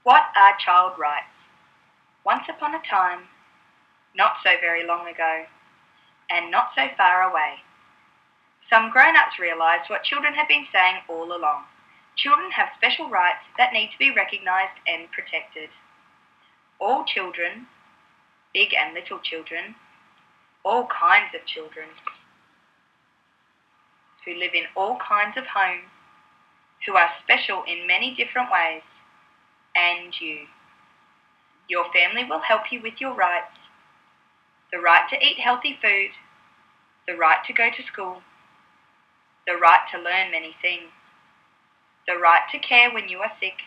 What are child rights? Once upon a time, not so very long ago, and not so far away, some grown-ups realised what children had been saying all along. Children have special rights that need to be recognised and protected. All children, big and little children, all kinds of children, who live in all kinds of homes, who are special in many different ways, and you. Your family will help you with your rights. The right to eat healthy food, the right to go to school, the right to learn many things, the right to care when you are sick,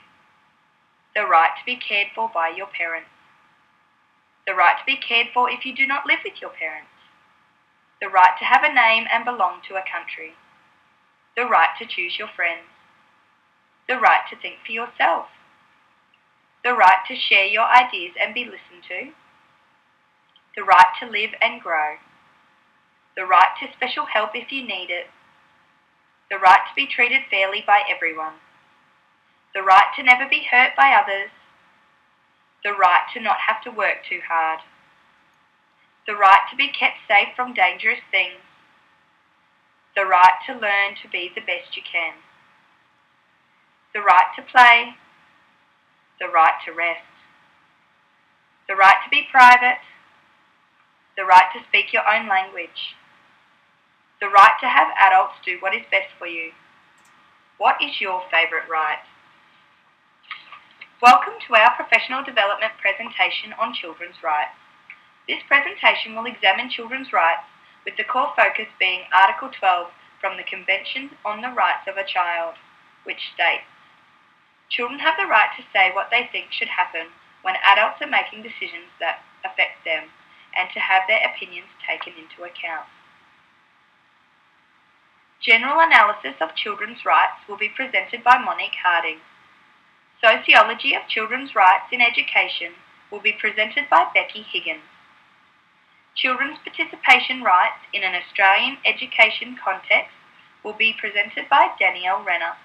the right to be cared for by your parents, the right to be cared for if you do not live with your parents, the right to have a name and belong to a country, the right to choose your friends, the right to think for yourself, the right to share your ideas and be listened to, the right to live and grow, the right to special help if you need it, the right to be treated fairly by everyone, the right to never be hurt by others, the right to not have to work too hard, the right to be kept safe from dangerous things, the right to learn to be the best you can, the right to play, the right to rest, the right to be private, the right to speak your own language, the right to have adults do what is best for you. What is your favourite right? Welcome to our professional development presentation on children's rights. This presentation will examine children's rights, with the core focus being Article 12 from the Convention on the Rights of a Child, which states, children have the right to say what they think should happen when adults are making decisions that affect them, and to have their opinions taken into account. General analysis of children's rights will be presented by Monique. Sociology of children's rights in education will be presented by Becci. Higgins. Children's participation rights in an Australian education context will be presented by Danielle. Renna.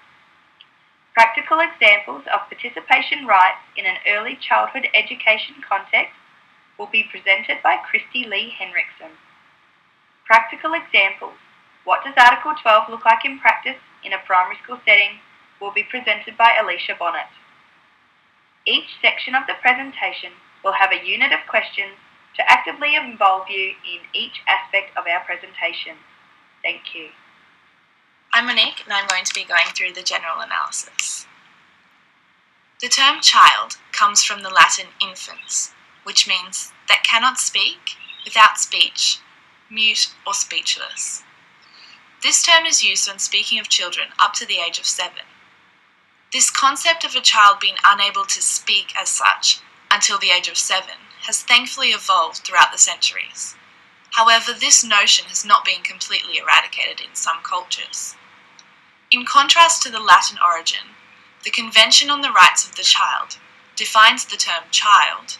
Practical examples of participation rights in an early childhood education context will be presented by Kristy-Lee. Practical examples. What does Article 12 look like in practice in a primary school setting will be presented by Elisha. Bonnett. Each section of the presentation will have a unit of questions to actively involve you in each aspect of our presentation. Thank you. I'm Monique, and I'm going to be going through the general analysis. The term child comes from the Latin infans, which means that cannot speak, without speech, mute or speechless. This term is used when speaking of children up to the age of 7. This concept of a child being unable to speak as such until the age of 7 has thankfully evolved throughout the centuries. However, this notion has not been completely eradicated in some cultures. In contrast to the Latin origin, the Convention on the Rights of the Child defines the term child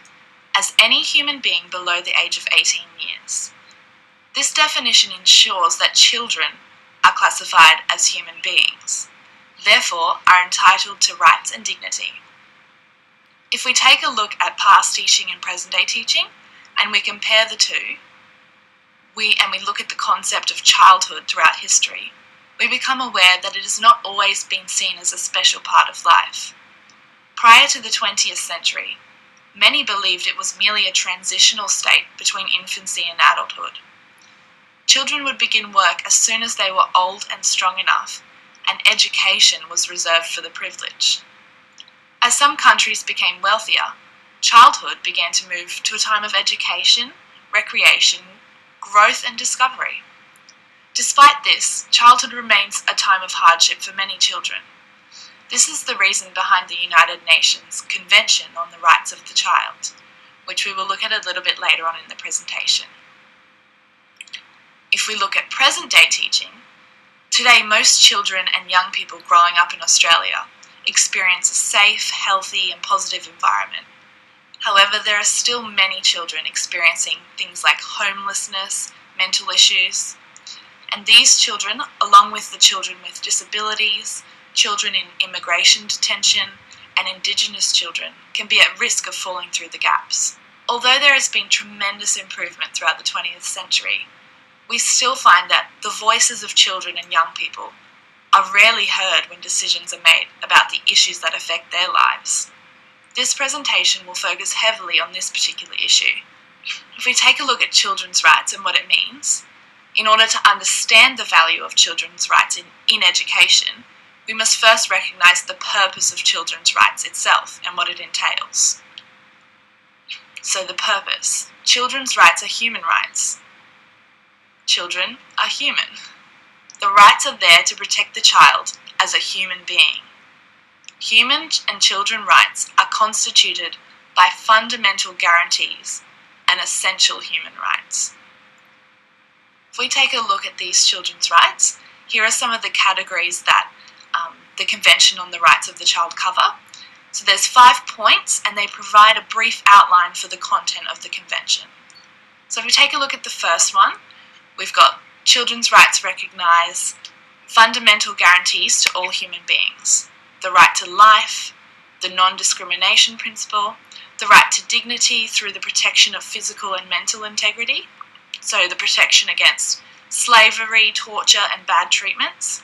as any human being below the age of 18 years. This definition ensures that children are classified as human beings, therefore are entitled to rights and dignity. If we take a look at past teaching and present-day teaching, and we compare the two, we look at the concept of childhood throughout history, we become aware that it has not always been seen as a special part of life. Prior to the 20th century, many believed it was merely a transitional state between infancy and adulthood. Children would begin work as soon as they were old and strong enough, and education was reserved for the privileged. As some countries became wealthier, childhood began to move to a time of education, recreation, growth and discovery. Despite this, childhood remains a time of hardship for many children. This is the reason behind the United Nations Convention on the Rights of the Child, which we will look at a little bit later on in the presentation. If we look at present-day teaching, today most children and young people growing up in Australia experience a safe, healthy and positive environment. However, there are still many children experiencing things like homelessness, mental issues, and these children, along with the children with disabilities, children in immigration detention, and Indigenous children can be at risk of falling through the gaps. Although there has been tremendous improvement throughout the 20th century, we still find that the voices of children and young people are rarely heard when decisions are made about the issues that affect their lives. This presentation will focus heavily on this particular issue. If we take a look at children's rights and what it means, in order to understand the value of children's rights in education, we must first recognise the purpose of children's rights itself and what it entails. So the purpose. Children's rights are human rights. Children are human. The rights are there to protect the child as a human being. Human and children rights are constituted by fundamental guarantees and essential human rights. If we take a look at these children's rights, here are some of the categories that the Convention on the Rights of the Child cover. So there's 5 points, and they provide a brief outline for the content of the Convention. So if we take a look at the first one, we've got children's rights recognise fundamental guarantees to all human beings. The right to life, the non-discrimination principle, the right to dignity through the protection of physical and mental integrity, so the protection against slavery, torture and bad treatments.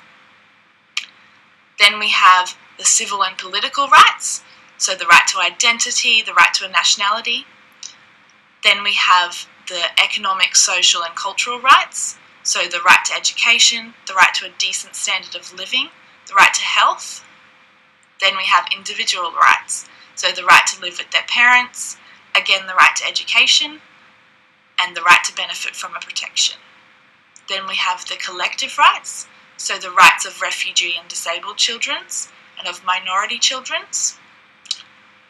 Then we have the civil and political rights, so the right to identity, the right to a nationality. Then we have the economic, social and cultural rights, so the right to education, the right to a decent standard of living, the right to health. Then we have individual rights, so the right to live with their parents, again the right to education, and the right to benefit from a protection. Then we have the collective rights, so the rights of refugee and disabled children and of minority children.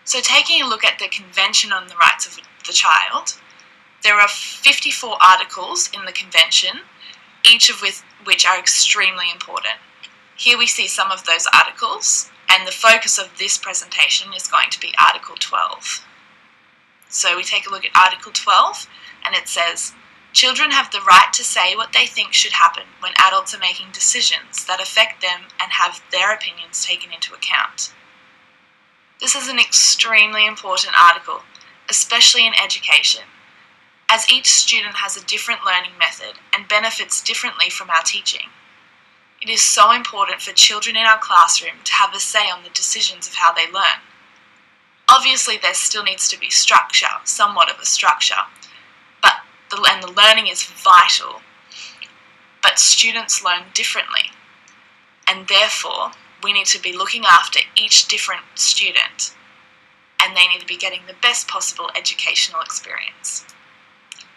So taking a look at the Convention on the Rights of the Child, there are 54 articles in the Convention, each of which are extremely important. Here we see some of those articles, and the focus of this presentation is going to be Article 12. So we take a look at Article 12, and it says, children have the right to say what they think should happen when adults are making decisions that affect them and have their opinions taken into account. This is an extremely important article, especially in education, as each student has a different learning method and benefits differently from our teaching. It is so important for children in our classroom to have a say on the decisions of how they learn. Obviously, there still needs to be structure, somewhat of a structure, and the learning is vital, but students learn differently, and therefore we need to be looking after each different student, and they need to be getting the best possible educational experience.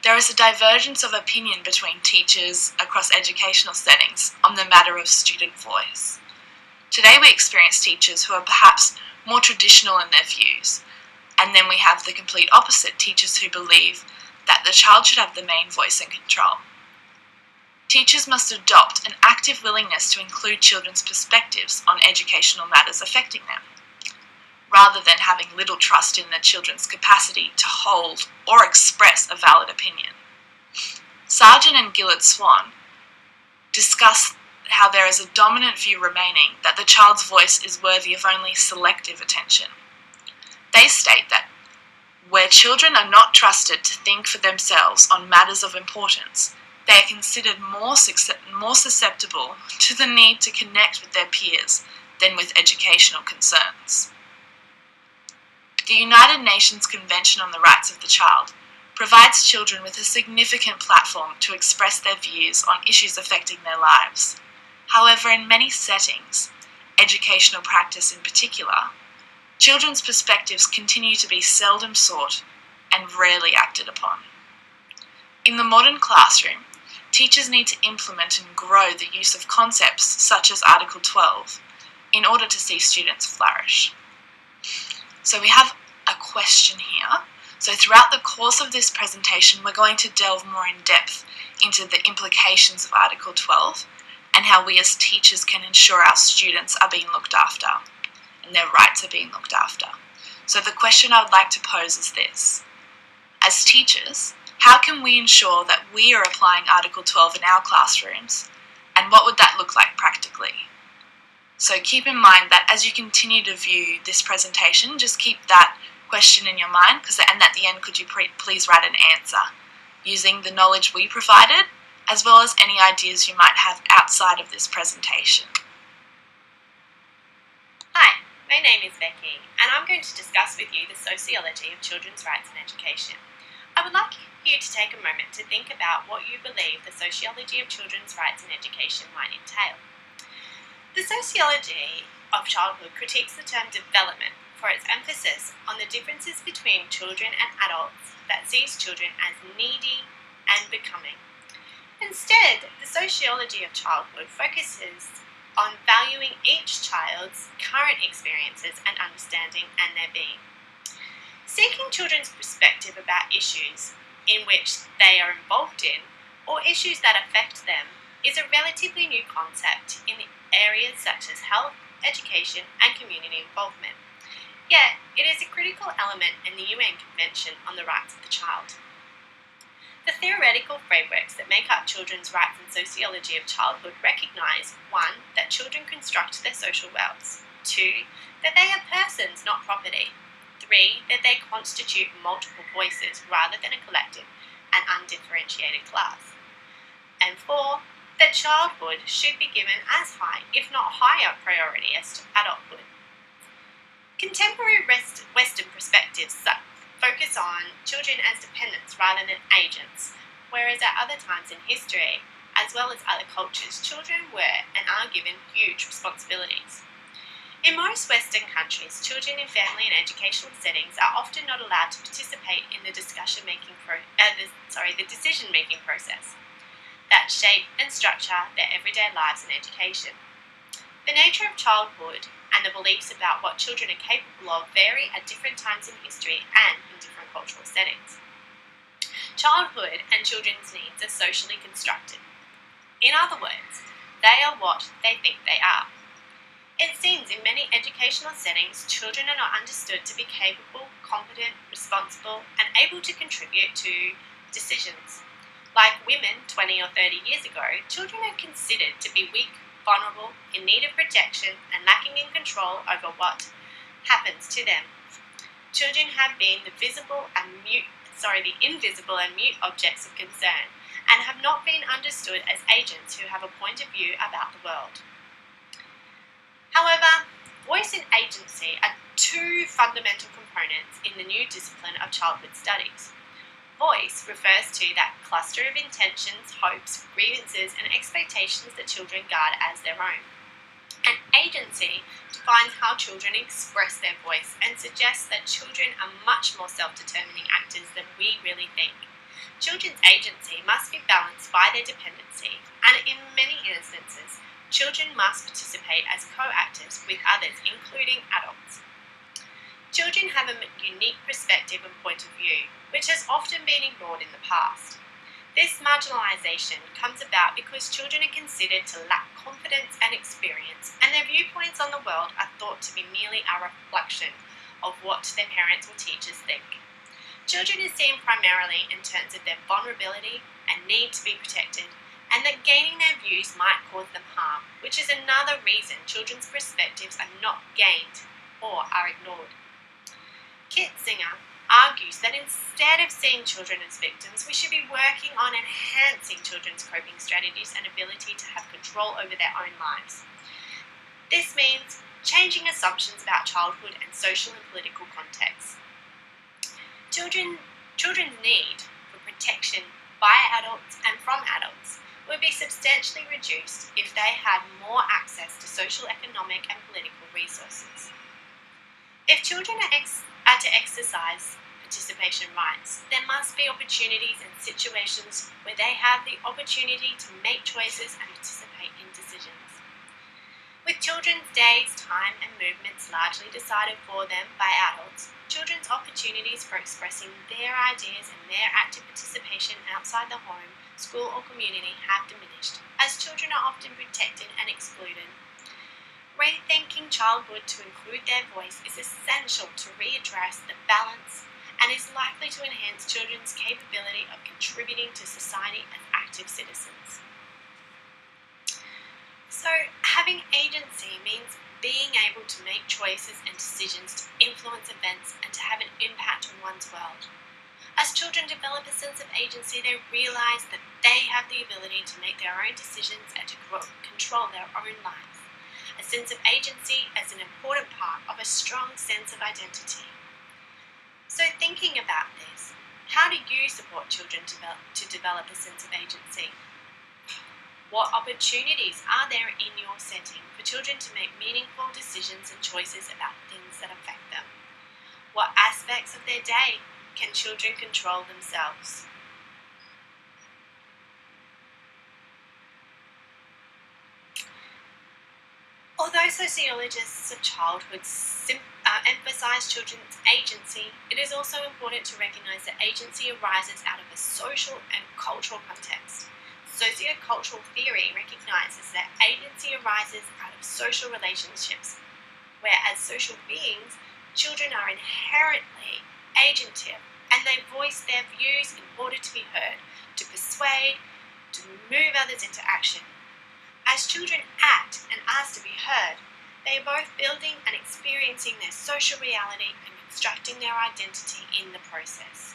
There is a divergence of opinion between teachers across educational settings on the matter of student voice. Today we experience teachers who are perhaps more traditional in their views, and then we have the complete opposite, teachers who believe that the child should have the main voice and control. Teachers must adopt an active willingness to include children's perspectives on educational matters affecting them, rather than having little trust in the children's capacity to hold or express a valid opinion. Sargent and Gillett-Swan discuss how there is a dominant view remaining that the child's voice is worthy of only selective attention. They state that where children are not trusted to think for themselves on matters of importance, they are considered more susceptible to the need to connect with their peers than with educational concerns. The United Nations Convention on the Rights of the Child provides children with a significant platform to express their views on issues affecting their lives. However, in many settings, educational practice in particular, children's perspectives continue to be seldom sought and rarely acted upon. In the modern classroom, teachers need to implement and grow the use of concepts such as Article 12 in order to see students flourish. So we have a question here. So throughout the course of this presentation, we're going to delve more in depth into the implications of Article 12 and how we as teachers can ensure our students are being looked after and their rights are being looked after. So the question I would like to pose is this. As teachers, how can we ensure that we are applying Article 12 in our classrooms, and what would that look like practically? So keep in mind that as you continue to view this presentation, just keep that question in your mind, and at the end, could you please write an answer using the knowledge we provided, as well as any ideas you might have outside of this presentation. Hi, my name is Becci, and I'm going to discuss with you the sociology of children's rights in education. I would like you to take a moment to think about what you believe the sociology of children's rights in education might entail. The sociology of childhood critiques the term development for its emphasis on the differences between children and adults that sees children as needy and becoming. Instead, the sociology of childhood focuses on valuing each child's current experiences and understanding and their being. Seeking children's perspective about issues in which they are involved in or issues that affect them is a relatively new concept in areas such as health, education, and community involvement. Yet, it is a critical element in the UN Convention on the Rights of the Child. The theoretical frameworks that make up children's rights and sociology of childhood recognise 1. That children construct their social worlds, 2. That they are persons, not property, 3. That they constitute multiple voices rather than a collective and undifferentiated class, and 4. That childhood should be given as high, if not higher, priority as to adulthood. Contemporary Western perspectives focus on children as dependents rather than agents, whereas at other times in history, as well as other cultures, children were and are given huge responsibilities. In most Western countries, children in family and educational settings are often not allowed to participate in the decision-making process that shape and structure their everyday lives and education. The nature of childhood and the beliefs about what children are capable of vary at different times in history and in different cultural settings. Childhood and children's needs are socially constructed. In other words, they are what they think they are. It seems in many educational settings, children are not understood to be capable, competent, responsible, and able to contribute to decisions. Like women 20 or 30 years ago, children are considered to be weak, vulnerable, in need of protection, and lacking in control over what happens to them. Children have been the invisible and mute objects of concern, and have not been understood as agents who have a point of view about the world. However, voice and agency are two fundamental components in the new discipline of childhood studies. Voice refers to that cluster of intentions, hopes, grievances, and expectations that children guard as their own. And agency defines how children express their voice and suggests that children are much more self-determining actors than we really think. Children's agency must be balanced by their dependency, and in many instances, children must participate as co-actors with others, including adults. Children have a unique perspective and point of view, which has often been ignored in the past. This marginalisation comes about because children are considered to lack confidence and experience, and their viewpoints on the world are thought to be merely a reflection of what their parents or teachers think. Children are seen primarily in terms of their vulnerability and need to be protected, and that gaining their views might cause them harm, which is another reason children's perspectives are not gained or are ignored. Kit Singer argues that instead of seeing children as victims, we should be working on enhancing children's coping strategies and ability to have control over their own lives. This means changing assumptions about childhood and social and political contexts. Children's need for protection by adults and from adults would be substantially reduced if they had more access to social, economic, and political resources. If children are to exercise participation rights, there must be opportunities and situations where they have the opportunity to make choices and participate in decisions. With children's days, time, and movements largely decided for them by adults, children's opportunities for expressing their ideas and their active participation outside the home, school, or community have diminished, as children are often protected and excluded. Rethinking childhood to include their voice is essential to readdress the balance and is likely to enhance children's capability of contributing to society as active citizens. So, having agency means being able to make choices and decisions to influence events and to have an impact on one's world. As children develop a sense of agency, they realise that they have the ability to make their own decisions and to control their own lives. A sense of agency as an important part of a strong sense of identity. So thinking about this, how do you support children to develop a sense of agency? What opportunities are there in your setting for children to make meaningful decisions and choices about things that affect them? What aspects of their day can children control themselves? Although sociologists of childhood emphasize children's agency, it is also important to recognize that agency arises out of a social and cultural context. Sociocultural theory recognizes that agency arises out of social relationships, where as social beings, children are inherently agentive and they voice their views in order to be heard, to persuade, to move others into action. As children act and ask to be heard, they are both building and experiencing their social reality and constructing their identity in the process.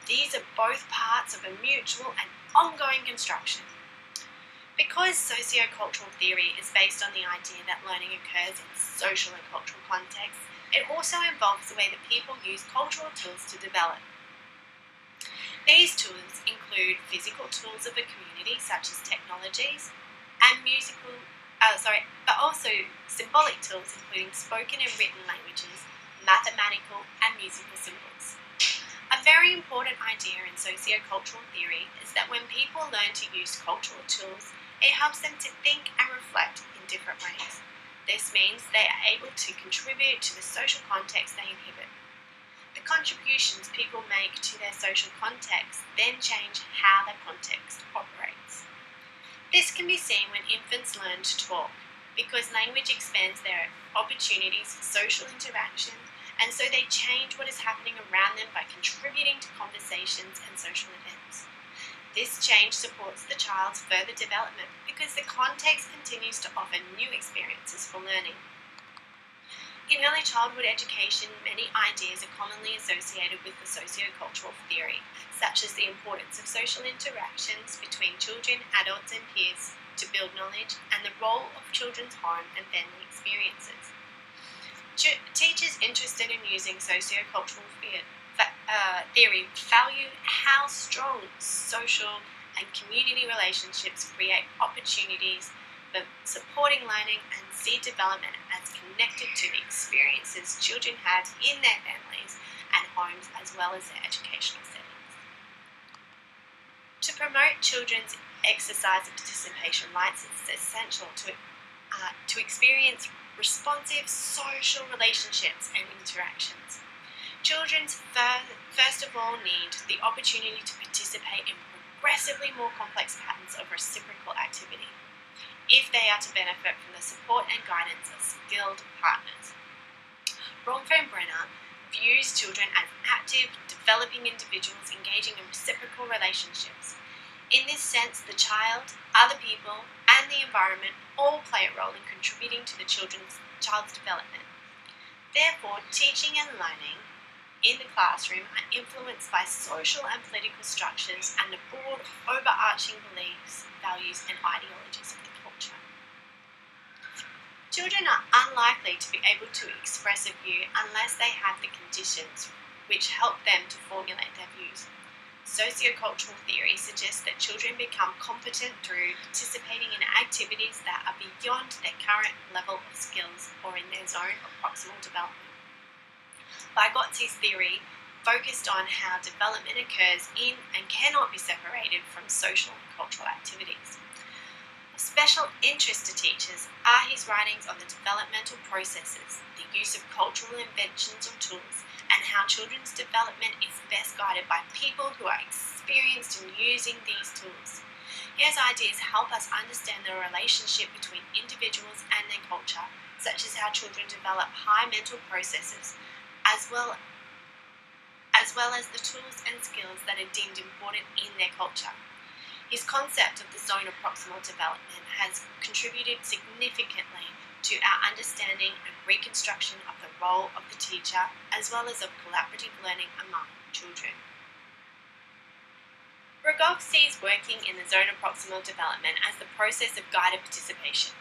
These are both parts of a mutual and ongoing construction. Because sociocultural theory is based on the idea that learning occurs in social and cultural contexts, it also involves the way that people use cultural tools to develop. These tools include physical tools of a community, such as technologies, and but also symbolic tools, including spoken and written languages, mathematical and musical symbols. A very important idea in sociocultural theory is that when people learn to use cultural tools, it helps them to think and reflect in different ways. This means they are able to contribute to the social context they inhabit. The contributions people make to their social context then change how the context operates. This can be seen when infants learn to talk, because language expands their opportunities for social interaction, and so they change what is happening around them by contributing to conversations and social events. This change supports the child's further development because the context continues to offer new experiences for learning. In early childhood education, many ideas are commonly associated with the sociocultural theory, such as the importance of social interactions between children, adults, and peers to build knowledge, and the role of children's home and family experiences. Teachers interested in using sociocultural theory value how strong social and community relationships create opportunities for supporting learning and see development as connected to the experiences children have in their families and homes, as well as their educational settings. To promote children's exercise and participation rights, it's essential to experience responsive social relationships and interactions. Children first of all need the opportunity to participate in progressively more complex patterns of reciprocal activity if they are to benefit from the support and guidance of skilled partners. Renna views children as active, developing individuals engaging in reciprocal relationships. In this sense, the child, other people, and the environment all play a role in contributing to the child's development. Therefore, teaching and learning in the classroom are influenced by social and political structures and the broad overarching beliefs, values, and ideologies of the culture. Children are unlikely to be able to express a view unless they have the conditions which help them to formulate their views. Sociocultural theory suggests that children become competent through participating in activities that are beyond their current level of skills or in their zone of proximal development. Vygotski's theory focused on how development occurs in and cannot be separated from social and cultural activities. Of special interest to teachers are his writings on the developmental processes, the use of cultural inventions or tools, and how children's development is best guided by people who are experienced in using these tools. His ideas help us understand the relationship between individuals and their culture, such as how children develop high mental processes, as well as the tools and skills that are deemed important in their culture. His concept of the zone of proximal development has contributed significantly to our understanding instruction of the role of the teacher, as well as of collaborative learning among children. Rogoff sees working in the zone of proximal development as the process of guided participation.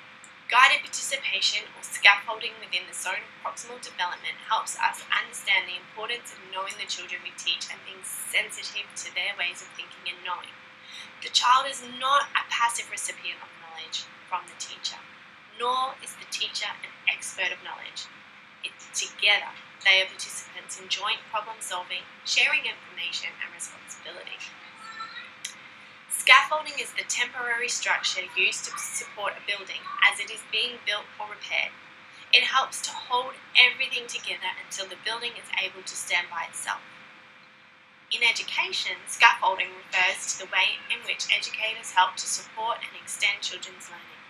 Guided participation, or scaffolding within the zone of proximal development, helps us understand the importance of knowing the children we teach and being sensitive to their ways of thinking and knowing. The child is not a passive recipient of knowledge from the teacher, nor is the teacher an expert of knowledge. It's together they are participants in joint problem solving, sharing information and responsibility. Scaffolding is the temporary structure used to support a building as it is being built or repaired. It helps to hold everything together until the building is able to stand by itself. In education, scaffolding refers to the way in which educators help to support and extend children's learning.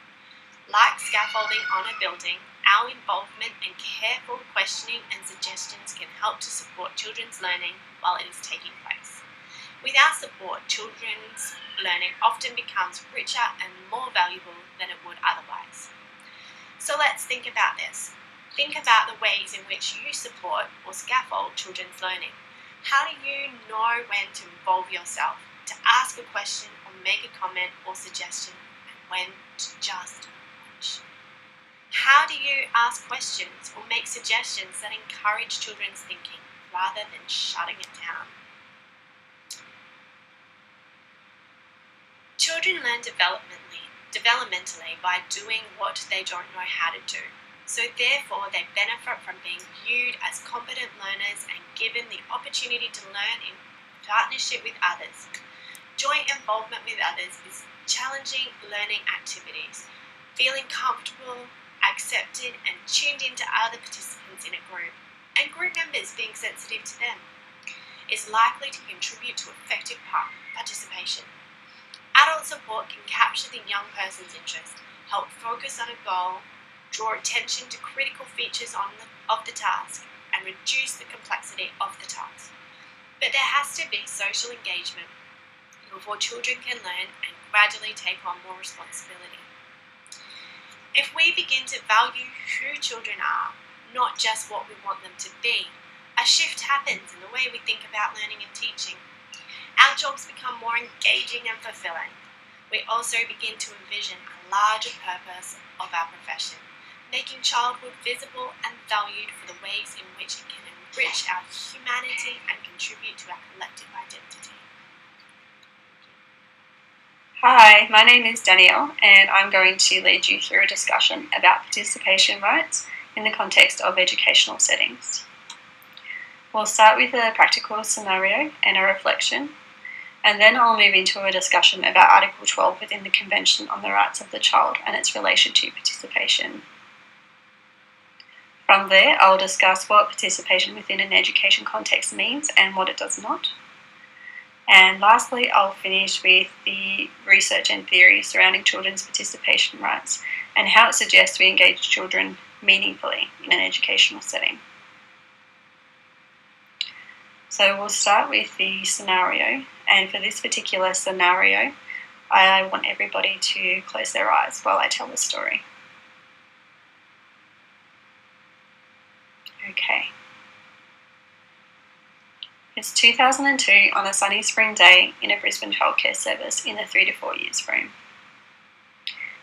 Like scaffolding on a building, our involvement and careful questioning and suggestions can help to support children's learning while it is taking place. With our support, children's learning often becomes richer and more valuable than it would otherwise. So let's think about this. Think about the ways in which you support or scaffold children's learning. How do you know when to involve yourself, to ask a question or make a comment or suggestion, and when to just watch? How do you ask questions or make suggestions that encourage children's thinking rather than shutting it down? Children learn developmentally by doing what they don't know how to do. So therefore, they benefit from being viewed as competent learners and given the opportunity to learn in partnership with others. Joint involvement with others is challenging learning activities, feeling comfortable, accepted, and tuned into other participants in a group, and group members being sensitive to them, is likely to contribute to effective participation. Adult support can capture the young person's interest, help focus on a goal, draw attention to critical features of the task, and reduce the complexity of the task. But there has to be social engagement before children can learn and gradually take on more responsibility. If we begin to value who children are, not just what we want them to be, a shift happens in the way we think about learning and teaching. Our jobs become more engaging and fulfilling. We also begin to envision a larger purpose of our profession, making childhood visible and valued for the ways in which it can enrich our humanity and contribute to our collective identity. Hi, my name is Danielle, and I'm going to lead you through a discussion about participation rights in the context of educational settings. We'll start with a practical scenario and a reflection, and then I'll move into a discussion about Article 12 within the Convention on the Rights of the Child and its relation to participation. From there, I'll discuss what participation within an education context means and what it does not. And lastly, I'll finish with the research and theory surrounding children's participation rights and how it suggests we engage children meaningfully in an educational setting. So we'll start with the scenario, and for this particular scenario, I want everybody to close their eyes while I tell the story. Okay. It's 2002 on a sunny spring day in a Brisbane childcare service in the 3 to 4 years room.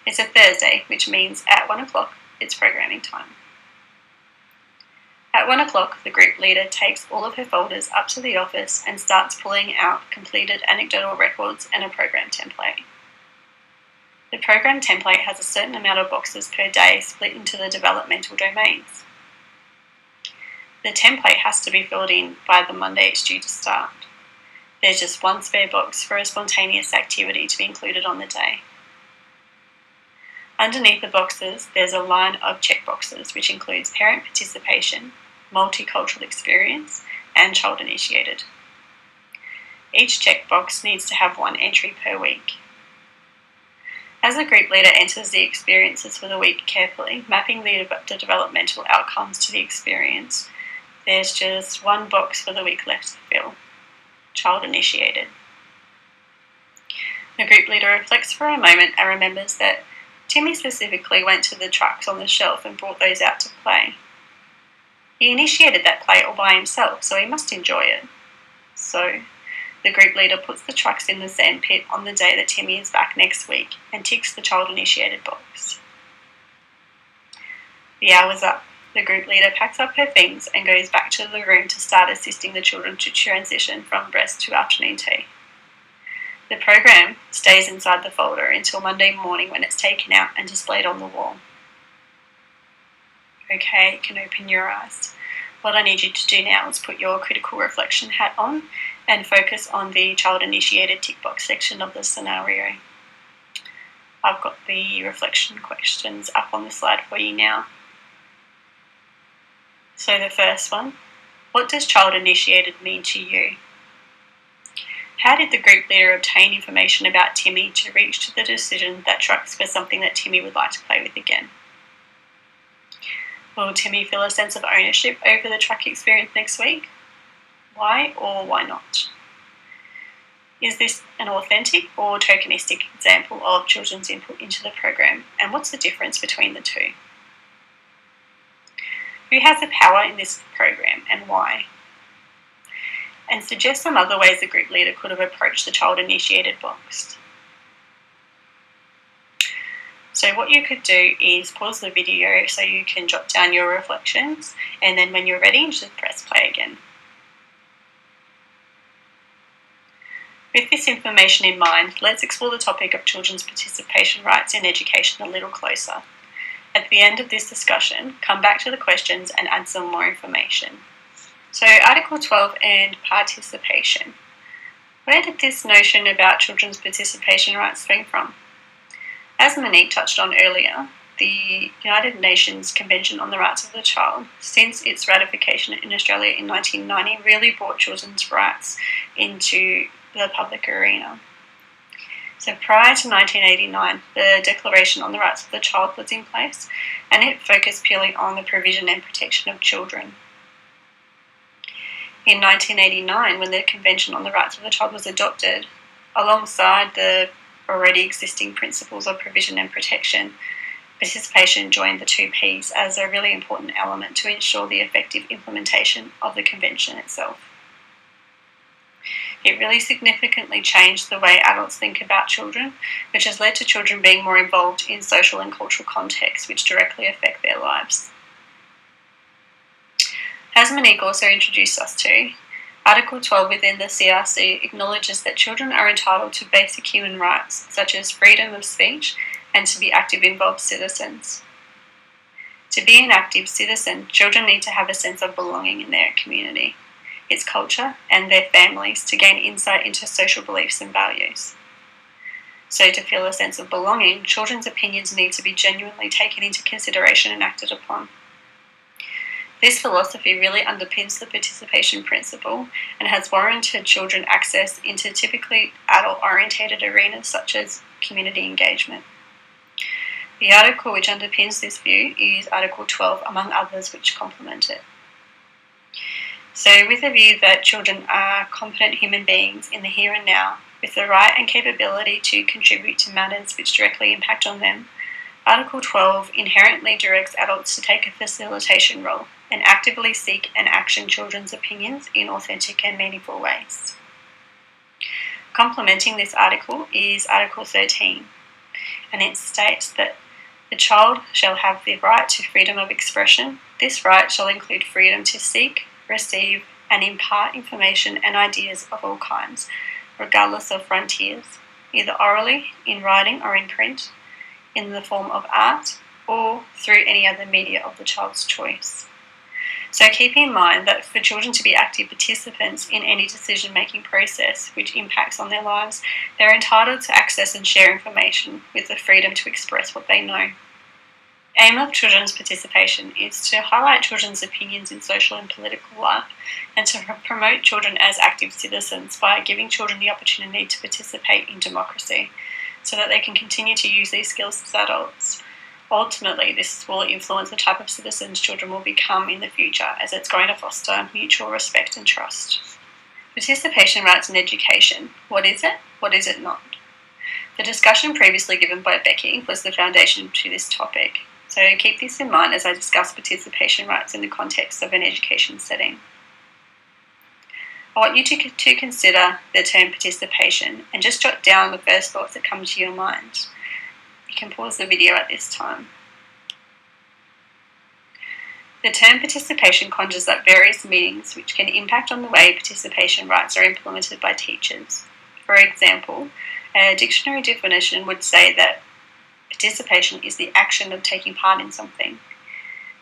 It's a Thursday, which means at 1 o'clock it's programming time. At 1 o'clock, the group leader takes all of her folders up to the office and starts pulling out completed anecdotal records and a program template. The program template has a certain amount of boxes per day split into the developmental domains. The template has to be filled in by the Monday it's due to start. There's just one spare box for a spontaneous activity to be included on the day. Underneath the boxes, there's a line of checkboxes, which includes parent participation, multicultural experience, and child initiated. Each checkbox needs to have one entry per week. As the group leader enters the experiences for the week carefully, mapping the developmental outcomes to the experience, there's just one box for the week left to fill, child initiated. The group leader reflects for a moment and remembers that Timmy specifically went to the trucks on the shelf and brought those out to play. He initiated that play all by himself, so he must enjoy it. So, the group leader puts the trucks in the sand pit on the day that Timmy is back next week and ticks the child-initiated box. The hour's up. The group leader packs up her things and goes back to the room to start assisting the children to transition from breast to afternoon tea. The program stays inside the folder until Monday morning when it's taken out and displayed on the wall. Okay, you can open your eyes. What I need you to do now is put your critical reflection hat on and focus on the child-initiated tick box section of the scenario. I've got the reflection questions up on the slide for you now. So the first one, what does child-initiated mean to you? How did the group leader obtain information about Timmy to reach to the decision that trucks were something that Timmy would like to play with again? Will Timmy feel a sense of ownership over the truck experience next week? Why or why not? Is this an authentic or tokenistic example of children's input into the program, and what's the difference between the two? Who has the power in this program and why? And suggest some other ways the group leader could have approached the child-initiated box. So what you could do is pause the video so you can jot down your reflections, and then when you're ready, just press play again. With this information in mind, let's explore the topic of children's participation rights in education a little closer. At the end of this discussion, come back to the questions and add some more information. So, Article 12 and participation. Where did this notion about children's participation rights spring from? As Monique touched on earlier, the United Nations Convention on the Rights of the Child, since its ratification in Australia in 1990, really brought children's rights into the public arena. So prior to 1989, the Declaration on the Rights of the Child was in place, and it focused purely on the provision and protection of children. In 1989, when the Convention on the Rights of the Child was adopted, alongside the already existing principles of provision and protection, participation joined the two Ps as a really important element to ensure the effective implementation of the Convention itself. It really significantly changed the way adults think about children, which has led to children being more involved in social and cultural contexts which directly affect their lives. As Monique also introduced us to, Article 12 within the CRC acknowledges that children are entitled to basic human rights, such as freedom of speech and to be active, involved citizens. To be an active citizen, children need to have a sense of belonging in their community, its culture, and their families to gain insight into social beliefs and values. So to feel a sense of belonging, children's opinions need to be genuinely taken into consideration and acted upon. This philosophy really underpins the participation principle and has warranted children access into typically adult-orientated arenas such as community engagement. The article which underpins this view is Article 12, among others which complement it. So with a view that children are competent human beings in the here and now, with the right and capability to contribute to matters which directly impact on them, Article 12 inherently directs adults to take a facilitation role and actively seek and action children's opinions in authentic and meaningful ways. Complementing this article is Article 13, and it states that the child shall have the right to freedom of expression. This right shall include freedom to seek, receive, and impart information and ideas of all kinds, regardless of frontiers, either orally, in writing or in print, in the form of art, or through any other media of the child's choice. So keep in mind that for children to be active participants in any decision-making process which impacts on their lives, they're entitled to access and share information with the freedom to express what they know. The aim of children's participation is to highlight children's opinions in social and political life and to promote children as active citizens by giving children the opportunity to participate in democracy so that they can continue to use these skills as adults. Ultimately, this will influence the type of citizens children will become in the future, as it's going to foster mutual respect and trust. Participation rights in education. What is it? What is it not? The discussion previously given by Becci was the foundation to this topic. So keep this in mind as I discuss participation rights in the context of an education setting. I want you to consider the term participation and just jot down the first thoughts that come to your mind. You can pause the video at this time. The term participation conjures up various meanings which can impact on the way participation rights are implemented by teachers. For example, a dictionary definition would say that participation is the action of taking part in something.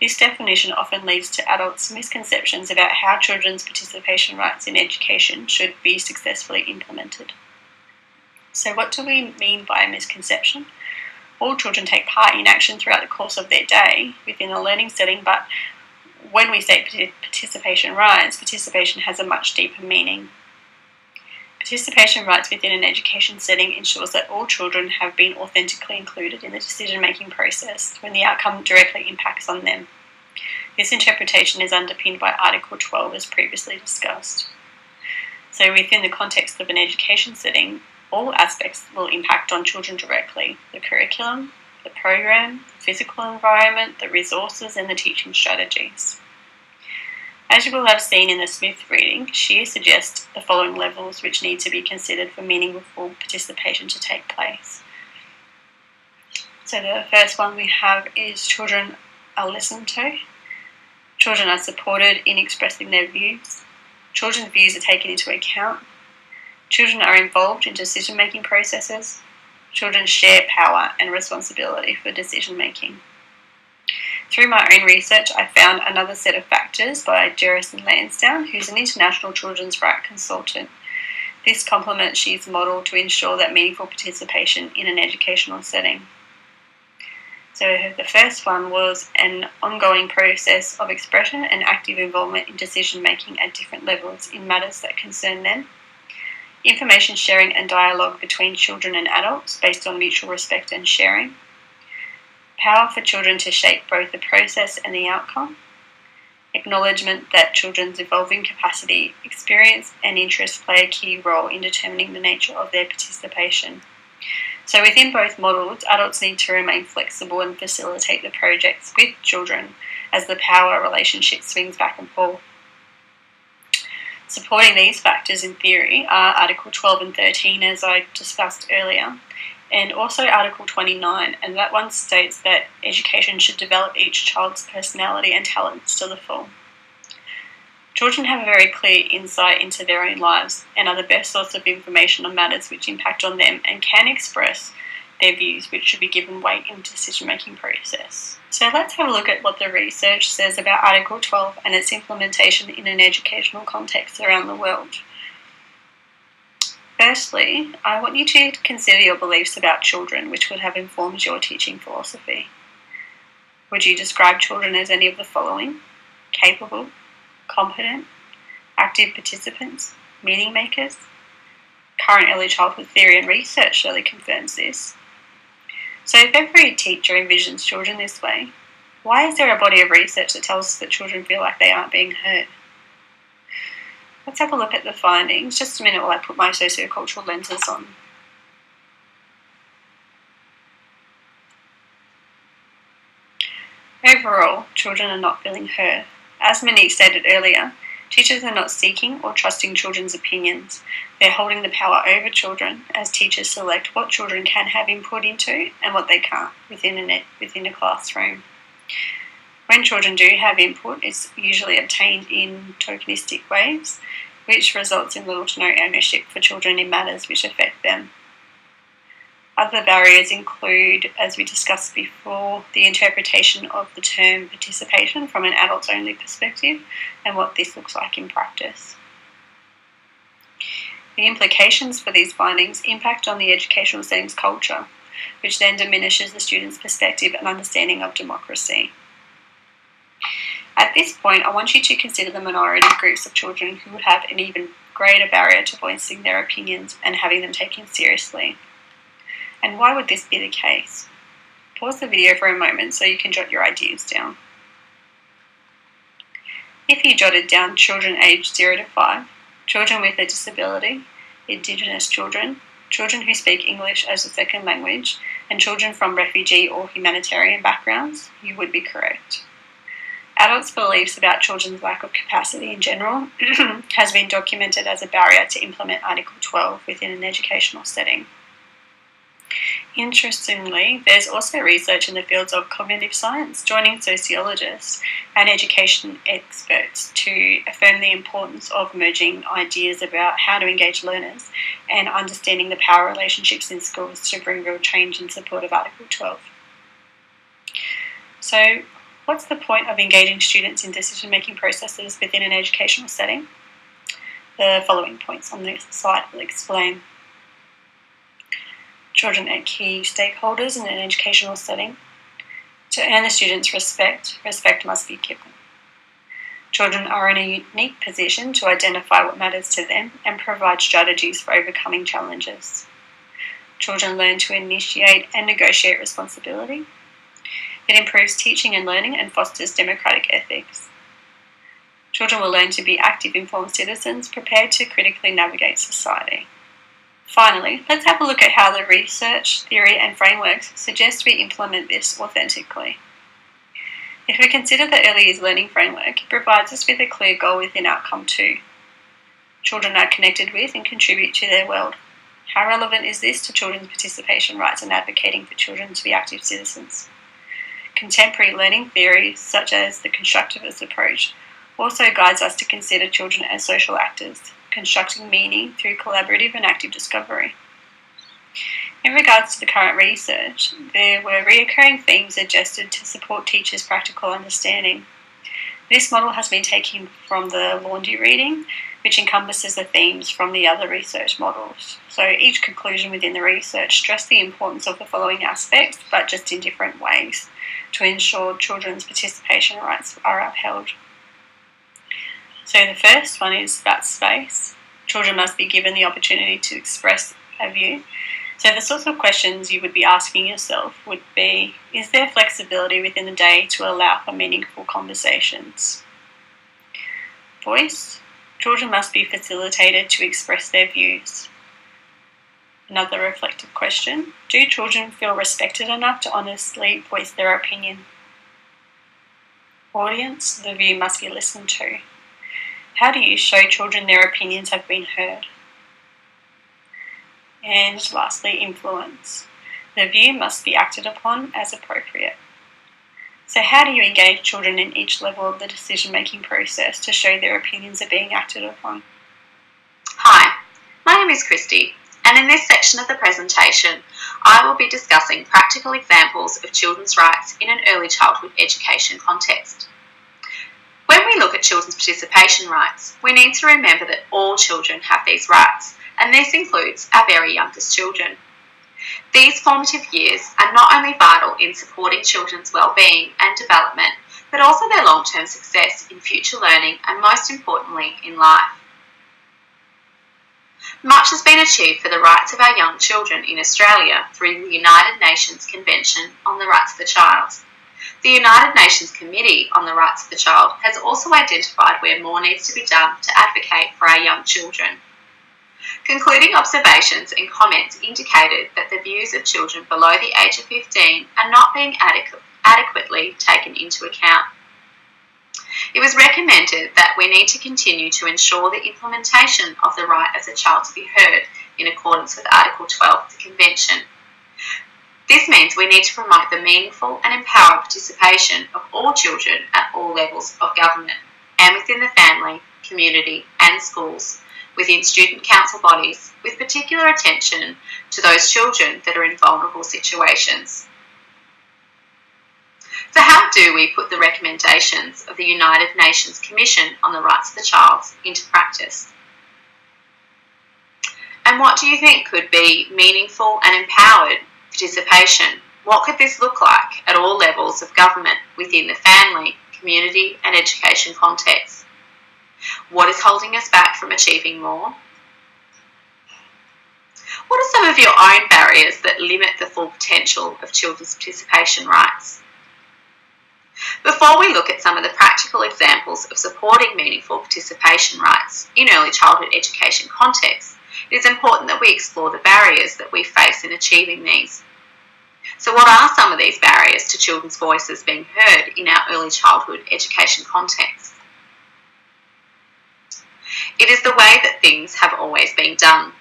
This definition often leads to adults' misconceptions about how children's participation rights in education should be successfully implemented. So what do we mean by a misconception? All children take part in action throughout the course of their day within a learning setting, but when we say participation rights, participation has a much deeper meaning. Participation rights within an education setting ensures that all children have been authentically included in the decision-making process when the outcome directly impacts on them. This interpretation is underpinned by Article 12 as previously discussed. So within the context of an education setting, all aspects will impact on children directly: the curriculum, the program, the physical environment, the resources, and the teaching strategies. As you will have seen in the Smith reading, she suggests the following levels which need to be considered for meaningful participation to take place. So the first one we have is children are listened to. Children are supported in expressing their views. Children's views are taken into account. Children are involved in decision-making processes. Children share power and responsibility for decision-making. Through my own research, I found another set of factors by Jerison Lansdowne, who's an international children's rights consultant. This complements She's model to ensure that meaningful participation in an educational setting. So the first one was an ongoing process of expression and active involvement in decision-making at different levels in matters that concern them. Information sharing and dialogue between children and adults based on mutual respect and sharing. Power for children to shape both the process and the outcome. Acknowledgement that children's evolving capacity, experience, and interests play a key role in determining the nature of their participation. So within both models, adults need to remain flexible and facilitate the projects with children as the power relationship swings back and forth. Supporting these factors in theory are Article 12 and 13, as I discussed earlier, and also Article 29, and that one states that education should develop each child's personality and talents to the full. Children have a very clear insight into their own lives and are the best source of information on matters which impact on them and can express their views, which should be given weight in the decision-making process. So let's have a look at what the research says about Article 12 and its implementation in an educational context around the world. Firstly, I want you to consider your beliefs about children, which would have informed your teaching philosophy. Would you describe children as any of the following? Capable, competent, active participants, meaning makers? Current early childhood theory and research surely confirms this. So if every teacher envisions children this way, why is there a body of research that tells us that children feel like they aren't being heard? Let's have a look at the findings. Just a minute while I put my sociocultural lenses on. Overall, children are not feeling heard. As Monique stated earlier, teachers are not seeking or trusting children's opinions. They're holding the power over children as teachers select what children can have input into and what they can't within a classroom. When children do have input, it's usually obtained in tokenistic ways, which results in little to no ownership for children in matters which affect them. Other barriers include, as we discussed before, the interpretation of the term participation from an adults-only perspective and what this looks like in practice. The implications for these findings impact on the educational settings culture, which then diminishes the student's perspective and understanding of democracy. At this point, I want you to consider the minority groups of children who would have an even greater barrier to voicing their opinions and having them taken seriously. And why would this be the case? Pause the video for a moment so you can jot your ideas down. If you jotted down children aged 0 to 5, children with a disability, Indigenous children, children who speak English as a second language, and children from refugee or humanitarian backgrounds, you would be correct. Adults' beliefs about children's lack of capacity in general has been documented as a barrier to implement Article 12 within an educational setting. Interestingly, there's also research in the fields of cognitive science joining sociologists and education experts to affirm the importance of merging ideas about how to engage learners and understanding the power relationships in schools to bring real change in support of Article 12. So, what's the point of engaging students in decision-making processes within an educational setting? The following points on this slide will explain. Children are key stakeholders in an educational setting. To earn the students' respect must be given. Children are in a unique position to identify what matters to them and provide strategies for overcoming challenges. Children learn to initiate and negotiate responsibility. It improves teaching and learning and fosters democratic ethics. Children will learn to be active, informed citizens prepared to critically navigate society. Finally, let's have a look at how the research, theory and frameworks suggest we implement this authentically. If we consider the early years learning framework, it provides us with a clear goal within outcome 2. Children are connected with and contribute to their world. How relevant is this to children's participation rights and advocating for children to be active citizens? Contemporary learning theories, such as the constructivist approach, also guides us to consider children as social actors, constructing meaning through collaborative and active discovery. In regards to the current research, there were recurring themes suggested to support teachers' practical understanding. This model has been taken from the Laundry reading, which encompasses the themes from the other research models. So each conclusion within the research stressed the importance of the following aspects, but just in different ways, to ensure children's participation rights are upheld. So the first one is about space. Children must be given the opportunity to express a view. So the sorts of questions you would be asking yourself would be, is there flexibility within the day to allow for meaningful conversations? Voice. Children must be facilitated to express their views. Another reflective question, do children feel respected enough to honestly voice their opinion? Audience. The view must be listened to. How do you show children their opinions have been heard? And lastly, influence. The view must be acted upon as appropriate. So how do you engage children in each level of the decision-making process to show their opinions are being acted upon? Hi, my name is Kristy, and in this section of the presentation, I will be discussing practical examples of children's rights in an early childhood education context. When we look at children's participation rights, we need to remember that all children have these rights, and this includes our very youngest children. These formative years are not only vital in supporting children's well-being and development, but also their long-term success in future learning and, most importantly, in life. Much has been achieved for the rights of our young children in Australia through the United Nations Convention on the Rights of the Child. The United Nations Committee on the Rights of the Child has also identified where more needs to be done to advocate for our young children. Concluding observations and comments indicated that the views of children below the age of 15 are not being adequately taken into account. It was recommended that we need to continue to ensure the implementation of the right of the child to be heard in accordance with Article 12 of the Convention. This means we need to promote the meaningful and empowered participation of all children at all levels of government and within the family, community and schools, within student council bodies, with particular attention to those children that are in vulnerable situations. So how do we put the recommendations of the United Nations Commission on the Rights of the Child into practice? And what do you think could be meaningful and empowered participation? What could this look like at all levels of government within the family, community and education context? What is holding us back from achieving more? What are some of your own barriers that limit the full potential of children's participation rights? Before we look at some of the practical examples of supporting meaningful participation rights in early childhood education contexts, it is important that we explore the barriers that we face in achieving these. So what are some of these barriers to children's voices being heard in our early childhood education context? It is the way that things have always been done.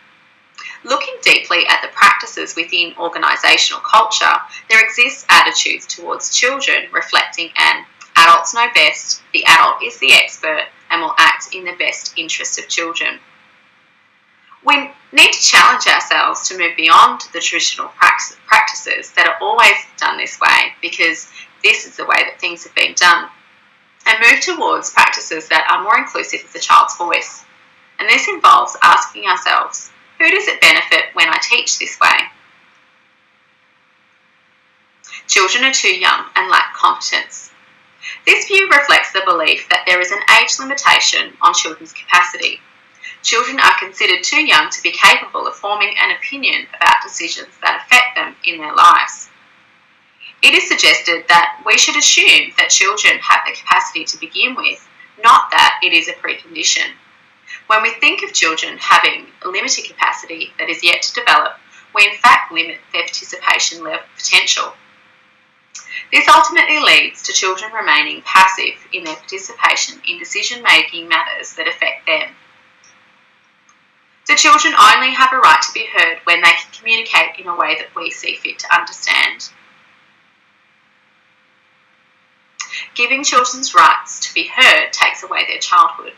Looking deeply at the practices within organisational culture, there exists attitudes towards children reflecting an adults know best, the adult is the expert and will act in the best interest of children. We need to challenge ourselves to move beyond the traditional practices that are always done this way, because this is the way that things have been done, and move towards practices that are more inclusive of the child's voice. And this involves asking ourselves, who does it benefit when I teach this way? Children are too young and lack competence. This view reflects the belief that there is an age limitation on children's capacity. Children are considered too young to be capable of forming an opinion about decisions that affect them in their lives. It is suggested that we should assume that children have the capacity to begin with, not that it is a precondition. When we think of children having a limited capacity that is yet to develop, we in fact limit their participation level potential. This ultimately leads to children remaining passive in their participation in decision-making matters that affect them. The children only have a right to be heard when they can communicate in a way that we see fit to understand. Giving children's rights to be heard takes away their childhood.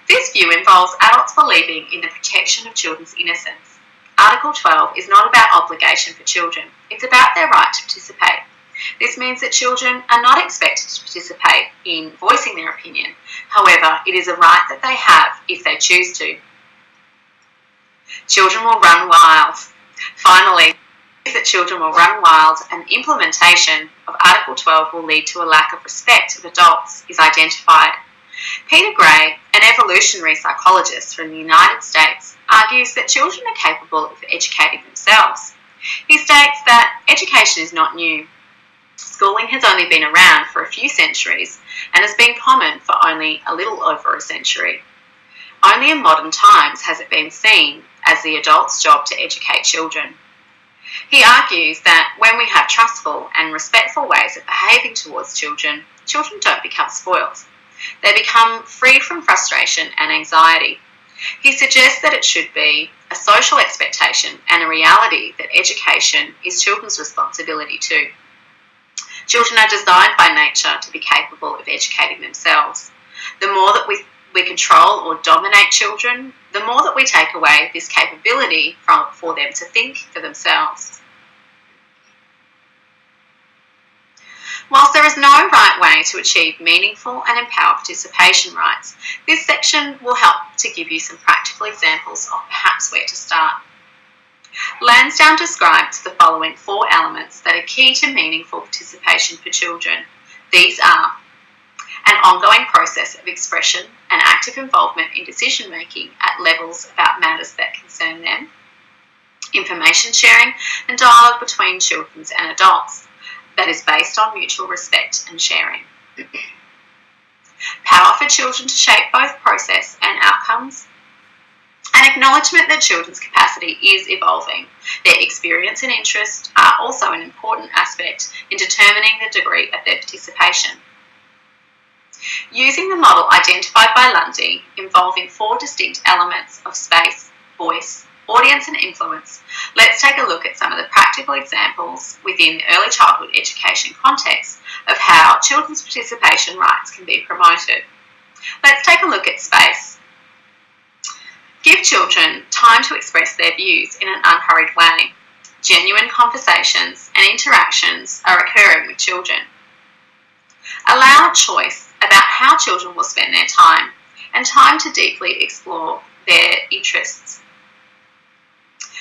This view involves adults believing in the protection of children's innocence. Article 12 is not about obligation for children, it's about their right to participate. This means that children are not expected to participate in voicing their opinion. However, it is a right that they have if they choose to. Children will run wild. Finally, that children will run wild and implementation of Article 12 will lead to a lack of respect of adults is identified. Peter Gray, an evolutionary psychologist from the United States, argues that children are capable of educating themselves. He states that education is not new. Schooling has only been around for a few centuries and has been common for only a little over a century. Only in modern times has it been seen as the adult's job to educate children. He argues that when we have trustful and respectful ways of behaving towards children, children don't become spoiled. They become free from frustration and anxiety. He suggests that it should be a social expectation and a reality that education is children's responsibility too. Children are designed by nature to be capable of educating themselves. The more that we control or dominate children, the more that we take away this capability for them to think for themselves. Whilst there is no right way to achieve meaningful and empowered participation rights, this section will help to give you some practical examples of perhaps where to start. Lansdowne describes the following 4 elements that are key to meaningful participation for children. These are an ongoing process of expression and active involvement in decision making at levels about matters that concern them, information sharing and dialogue between children and adults that is based on mutual respect and sharing. Power for children to shape both process and outcomes. An acknowledgement that children's capacity is evolving. Their experience and interest are also an important aspect in determining the degree of their participation. Using the model identified by Lundy, involving 4 distinct elements of space, voice, audience and influence, let's take a look at some of the practical examples within the early childhood education context of how children's participation rights can be promoted. Let's take a look at space. Give children time to express their views in an unhurried way. Genuine conversations and interactions are occurring with children. Allow choice about how children will spend their time and time to deeply explore their interests.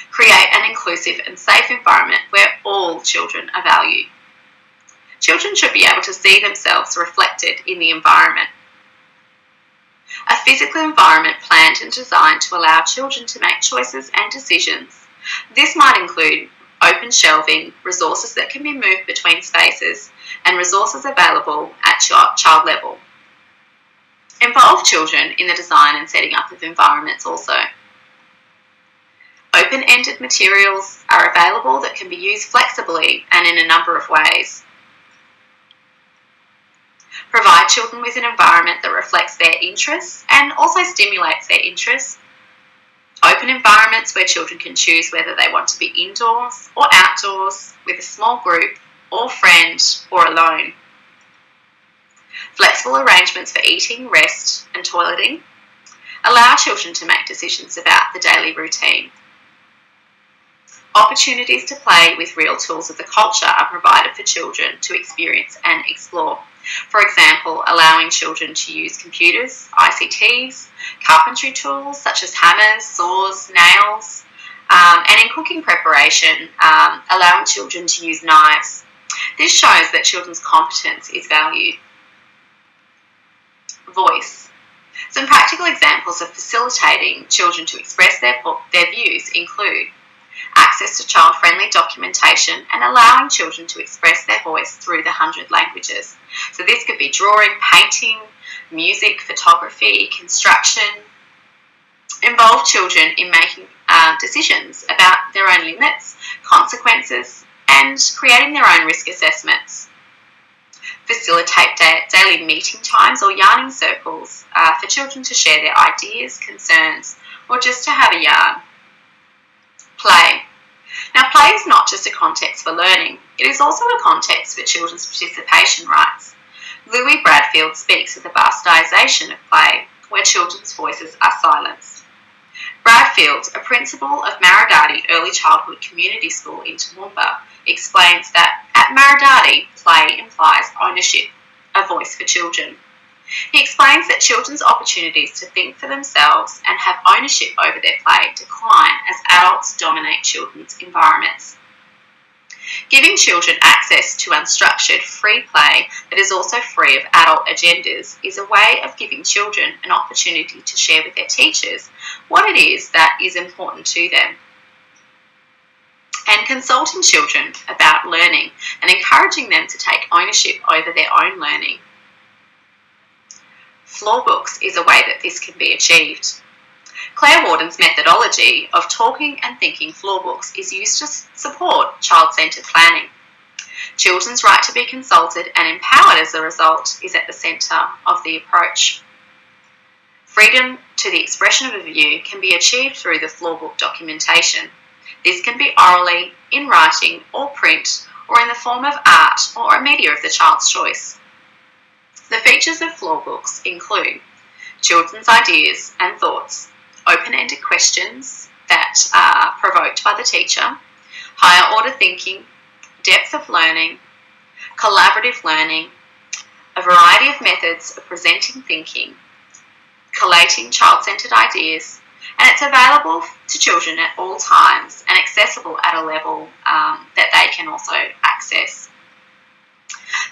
Create an inclusive and safe environment where all children are valued. Children should be able to see themselves reflected in the environment. A physical environment planned and designed to allow children to make choices and decisions. This might include open shelving, resources that can be moved between spaces, and resources available at child level. Involve children in the design and setting up of environments also. Open-ended materials are available that can be used flexibly and in a number of ways. Provide children with an environment that reflects their interests and also stimulates their interests. Open environments where children can choose whether they want to be indoors or outdoors, with a small group, or friend, or alone. Flexible arrangements for eating, rest, and toileting. Allow children to make decisions about the daily routine. Opportunities to play with real tools of the culture are provided for children to experience and explore. For example, allowing children to use computers, ICTs, carpentry tools such as hammers, saws, nails, and in cooking preparation, allowing children to use knives. This shows that children's competence is valued. Voice. Some practical examples of facilitating children to express their views include access to child-friendly documentation and allowing children to express their voice through the 100 languages. So this could be drawing, painting, music, photography, construction. Involve children in making decisions about their own limits, consequences, and creating their own risk assessments. Facilitate daily meeting times or yarning circles for children to share their ideas, concerns, or just to have a yarn. Play. Now, play is not just a context for learning, it is also a context for children's participation rights. Louis Bradfield speaks of the bastardisation of play, where children's voices are silenced. Bradfield, a principal of Maridati Early Childhood Community School in Toowoomba, explains that at Maridati, play implies ownership, a voice for children. He explains that children's opportunities to think for themselves and have ownership over their play decline as adults dominate children's environments. Giving children access to unstructured, free play that is also free of adult agendas is a way of giving children an opportunity to share with their teachers what it is that is important to them. And consulting children about learning and encouraging them to take ownership over their own learning. Floor books is a way that this can be achieved. Claire Warden's methodology of talking and thinking floor books is used to support child-centred planning. Children's right to be consulted and empowered as a result is at the centre of the approach. Freedom to the expression of a view can be achieved through the floor book documentation. This can be orally, in writing or print, or in the form of art or a media of the child's choice. The features of floor books include children's ideas and thoughts, open-ended questions that are provoked by the teacher, higher order thinking, depth of learning, collaborative learning, a variety of methods of presenting thinking, collating child-centred ideas, and it's available to children at all times and accessible at a level that they can also access.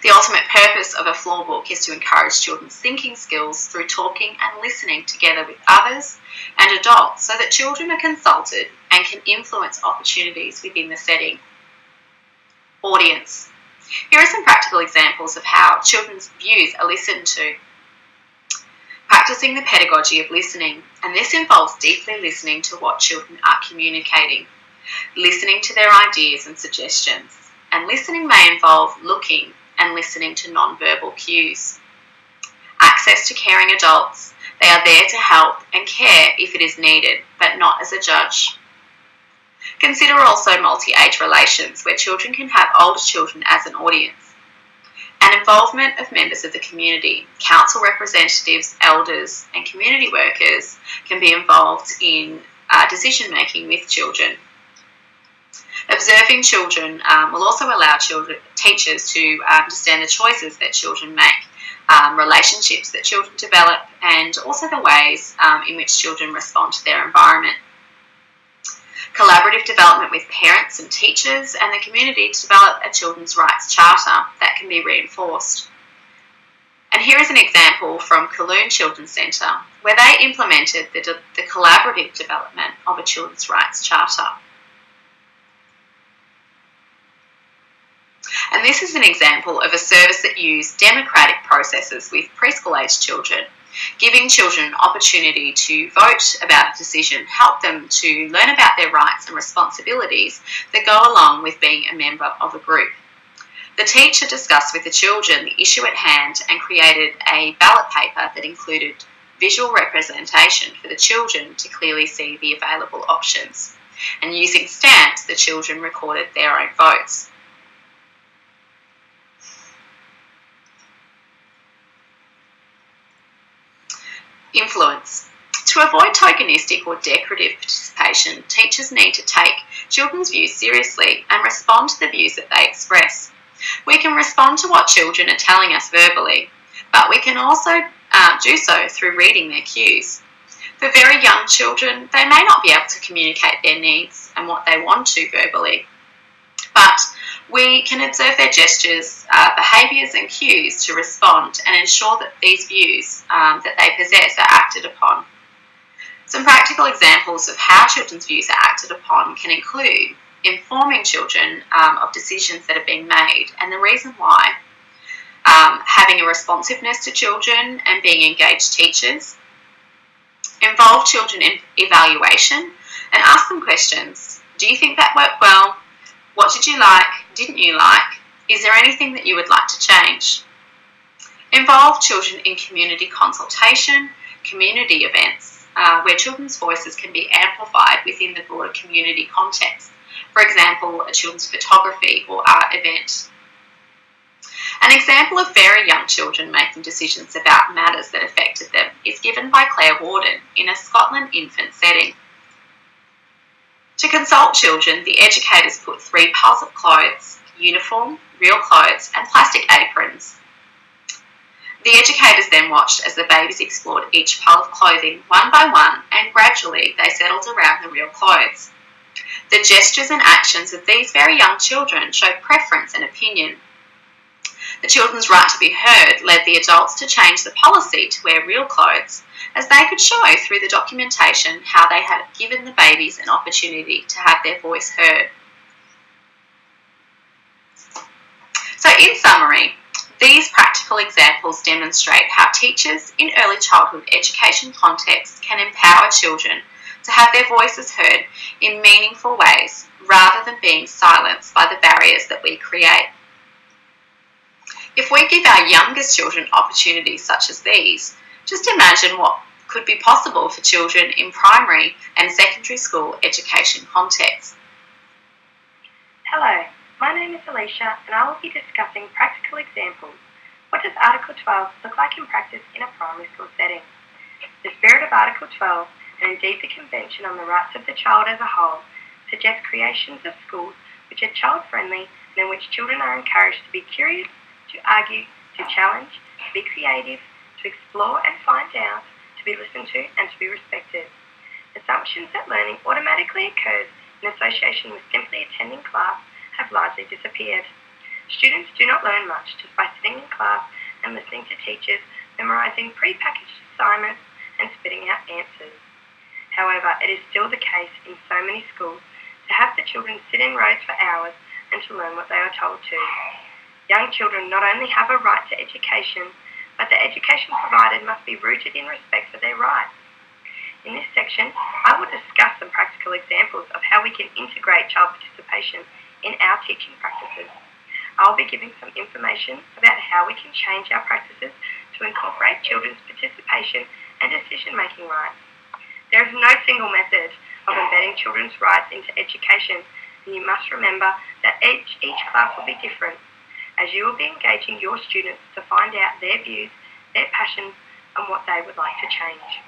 The ultimate purpose of a floor book is to encourage children's thinking skills through talking and listening together with others and adults so that children are consulted and can influence opportunities within the setting. Audience. Here are some practical examples of how children's views are listened to. Practicing the pedagogy of listening, and this involves deeply listening to what children are communicating, listening to their ideas and suggestions, and listening may involve looking and listening to non-verbal cues. Access to caring adults. They are there to help and care if it is needed, but not as a judge. Consider also multi-age relations, where children can have older children as an audience. And involvement of members of the community, council representatives, elders, and community workers can be involved in decision-making with children. Observing children will also allow teachers to understand the choices that children make, relationships that children develop, and also the ways in which children respond to their environment. Collaborative development with parents and teachers and the community to develop a children's rights charter that can be reinforced. And here is an example from Kaloon Children's Centre, where they implemented the collaborative development of a children's rights charter. And this is an example of a service that used democratic processes with preschool-aged children Giving children an opportunity to vote about a decision help them to learn about their rights and responsibilities that go along with being a member of a group. The teacher discussed with the children the issue at hand and created a ballot paper that included visual representation for the children to clearly see the available options. And using stamps, the children recorded their own votes. Influence. To avoid tokenistic or decorative participation, teachers need to take children's views seriously and respond to the views that they express. We can respond to what children are telling us verbally, but we can also do so through reading their cues. For very young children, they may not be able to communicate their needs and what they want to verbally, but we can observe their gestures, behaviours and cues to respond and ensure that these views that they possess are acted upon. Some practical examples of how children's views are acted upon can include informing children of decisions that are being made and the reason why, having a responsiveness to children and being engaged teachers, involve children in evaluation and ask them questions. Do you think that worked well? What did you like? Didn't you like? Is there anything that you would like to change? Involve children in community consultation, community events, where children's voices can be amplified within the broader community context. For example, a children's photography or art event. An example of very young children making decisions about matters that affected them is given by Claire Warden in a Scotland infant setting. To consult children, the educators put 3 piles of clothes, uniform, real clothes and plastic aprons. The educators then watched as the babies explored each pile of clothing one by one and gradually they settled around the real clothes. The gestures and actions of these very young children showed preference and opinion. The children's right to be heard led the adults to change the policy to wear real clothes, as they could show through the documentation how they had given the babies an opportunity to have their voice heard. So in summary, these practical examples demonstrate how teachers in early childhood education contexts can empower children to have their voices heard in meaningful ways rather than being silenced by the barriers that we create. If we give our youngest children opportunities such as these, just imagine what could be possible for children in primary and secondary school education contexts. Hello, my name is Elisha and I will be discussing practical examples. What does Article 12 look like in practice in a primary school setting? The spirit of Article 12, and indeed the Convention on the Rights of the Child as a whole, suggests creations of schools which are child-friendly and in which children are encouraged to be curious, to argue, to challenge, to be creative, to explore and find out, to be listened to and to be respected. Assumptions that learning automatically occurs in association with simply attending class have largely disappeared. Students do not learn much just by sitting in class and listening to teachers, memorising pre-packaged assignments and spitting out answers. However, it is still the case in so many schools to have the children sit in rows for hours and to learn what they are told to. Young children not only have a right to education, but the education provided must be rooted in respect for their rights. In this section, I will discuss some practical examples of how we can integrate child participation in our teaching practices. I'll be giving some information about how we can change our practices to incorporate children's participation and decision-making rights. There is no single method of embedding children's rights into education, and you must remember that each class will be different, as you will be engaging your students to find out their views, their passions, and what they would like to change.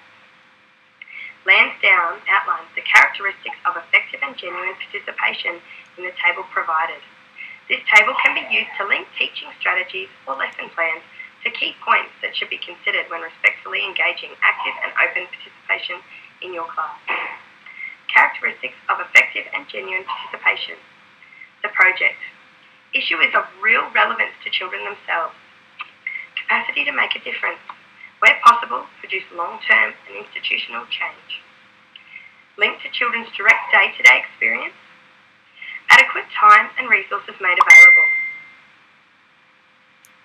Lansdowne outlines the characteristics of effective and genuine participation in the table provided. This table can be used to link teaching strategies or lesson plans to key points that should be considered when respectfully engaging active and open participation in your class. Characteristics of effective and genuine participation. The project. Issue is of real relevance to children themselves. Capacity to make a difference. Where possible, produce long-term and institutional change. Link to children's direct day-to-day experience. Adequate time and resources made available.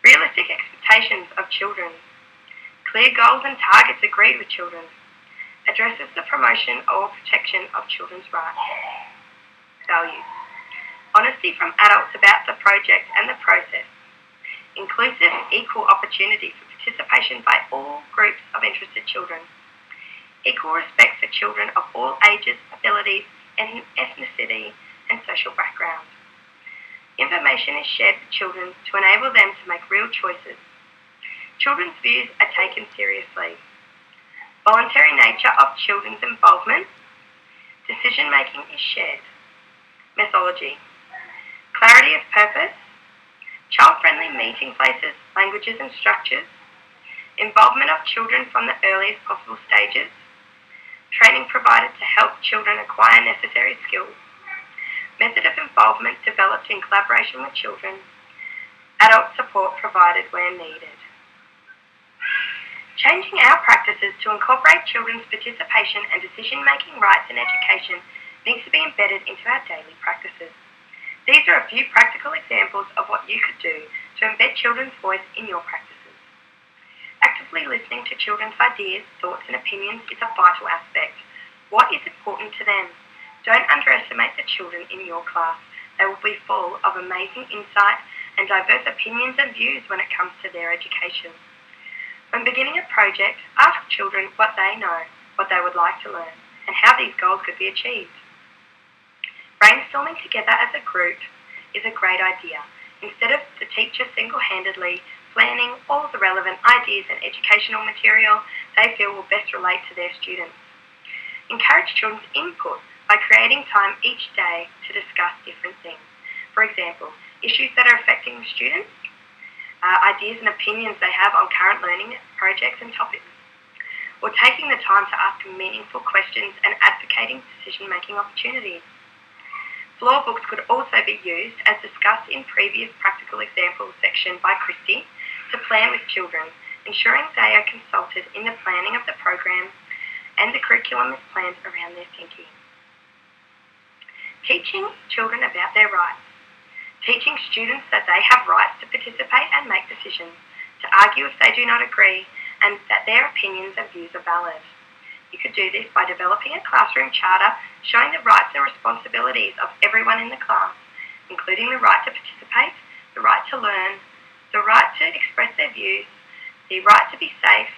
Realistic expectations of children. Clear goals and targets agreed with children. Addresses the promotion or protection of children's rights. Values. Honesty from adults about the project and the process. Inclusive, equal opportunity for participation by all groups of interested children. Equal respect for children of all ages, abilities, and ethnicity and social background. Information is shared with children to enable them to make real choices. Children's views are taken seriously. Voluntary nature of children's involvement. Decision making is shared. Methodology. Clarity of purpose. Child-friendly meeting places, languages and structures. Involvement of children from the earliest possible stages. Training provided to help children acquire necessary skills. Method of involvement developed in collaboration with children. Adult support provided where needed. Changing our practices to incorporate children's participation and decision-making rights in education needs to be embedded into our daily practices. These are a few practical examples of what you could do to embed children's voice in your practices. Actively listening to children's ideas, thoughts and opinions is a vital aspect. What is important to them? Don't underestimate the children in your class. They will be full of amazing insight and diverse opinions and views when it comes to their education. When beginning a project, ask children what they know, what they would like to learn, and how these goals could be achieved. Brainstorming together as a group is a great idea. Instead of the teacher single-handedly planning all the relevant ideas and educational material they feel will best relate to their students. Encourage children's input by creating time each day to discuss different things. For example, issues that are affecting the students, ideas and opinions they have on current learning projects and topics, or taking the time to ask meaningful questions and advocating decision-making opportunities. Floor books could also be used, as discussed in previous practical examples section by Kristy, to plan with children, ensuring they are consulted in the planning of the program and the curriculum is planned around their thinking. Teaching children about their rights. Teaching students that they have rights to participate and make decisions, to argue if they do not agree, and that their opinions and views are valid. You could do this by developing a classroom charter showing the rights and responsibilities of everyone in the class, including the right to participate, the right to learn, the right to express their views, the right to be safe,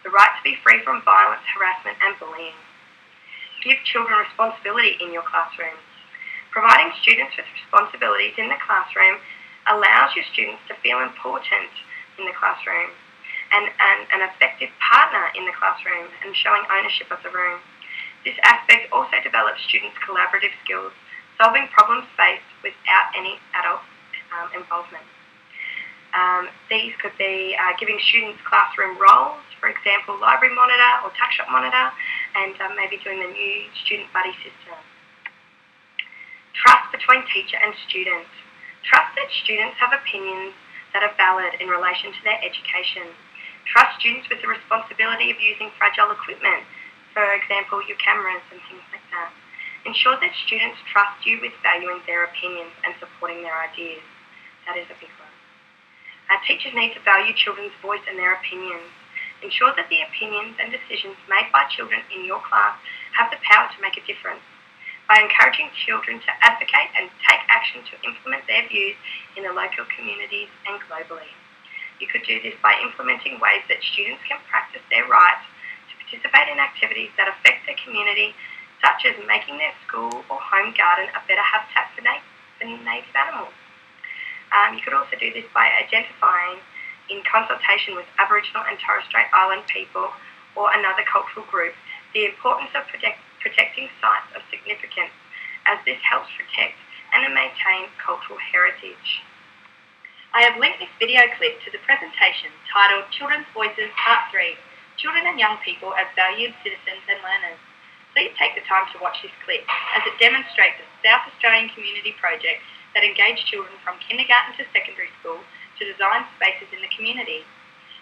the right to be free from violence, harassment and bullying. Give children responsibility in your classroom. Providing students with responsibilities in the classroom allows your students to feel important in the classroom and an effective partner in the classroom and showing ownership of the room. This aspect also develops students' collaborative skills, solving problems faced without any adult involvement. These could be giving students classroom roles, for example, library monitor or tuck shop monitor, and maybe doing the new student buddy system. Trust between teacher and student. Trust that students have opinions that are valid in relation to their education. Trust students with the responsibility of using fragile equipment, for example, your cameras and things like that. Ensure that students trust you with valuing their opinions and supporting their ideas. That is a big one. Teachers need to value children's voice and their opinions. Ensure that the opinions and decisions made by children in your class have the power to make a difference. By encouraging children to advocate and take action to implement their views in the local communities and globally. You could do this by implementing ways that students can practice their rights to participate in activities that affect their community, such as making their school or home garden a better habitat for native animals. You could also do this by identifying, in consultation with Aboriginal and Torres Strait Island people or another cultural group, the importance of protecting sites of significance, as this helps protect and maintain cultural heritage. I have linked this video clip to the presentation titled Children's Voices Part 3, Children and Young People as Valued Citizens and Learners. Please take the time to watch this clip, as it demonstrates a South Australian community project that engaged children from kindergarten to secondary school to design spaces in the community.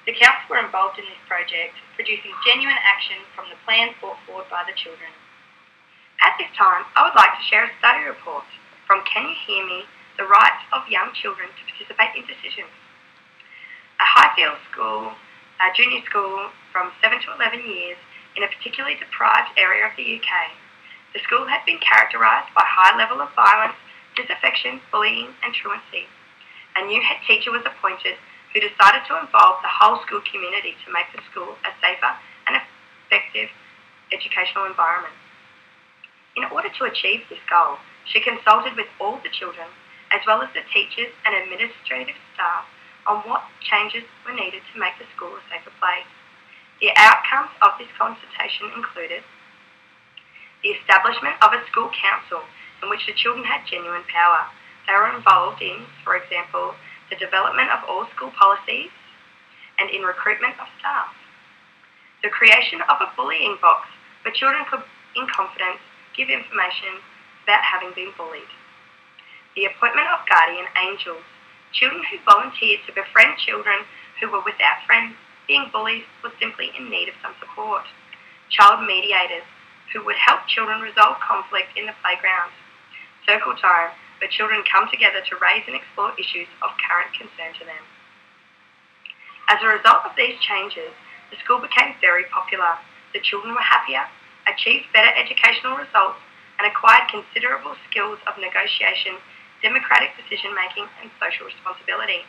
The council were involved in this project, producing genuine action from the plans brought forward by the children. At this time, I would like to share a study report from Can You Hear Me? The Rights of Young Children to Participate in Decisions. A Highfield School junior school from 7 to 11 years in a particularly deprived area of the UK. The school had been characterised by high level of violence, disaffection, bullying and truancy. A new head teacher was appointed who decided to involve the whole school community to make the school a safer and effective educational environment. In order to achieve this goal, she consulted with all the children, as well as the teachers and administrative staff, on what changes were needed to make the school a safer place. The outcomes of this consultation included the establishment of a school council in which the children had genuine power. They were involved in, for example, the development of all school policies and in recruitment of staff. The creation of a bullying box where children could, in confidence, give information about having been bullied. The appointment of guardian angels, children who volunteered to befriend children who were without friends, being bullied, or simply in need of some support. Child mediators, who would help children resolve conflict in the playground. Circle time, where children come together to raise and explore issues of current concern to them. As a result of these changes, the school became very popular. The children were happier, achieved better educational results, and acquired considerable skills of negotiation, democratic decision-making, and social responsibility.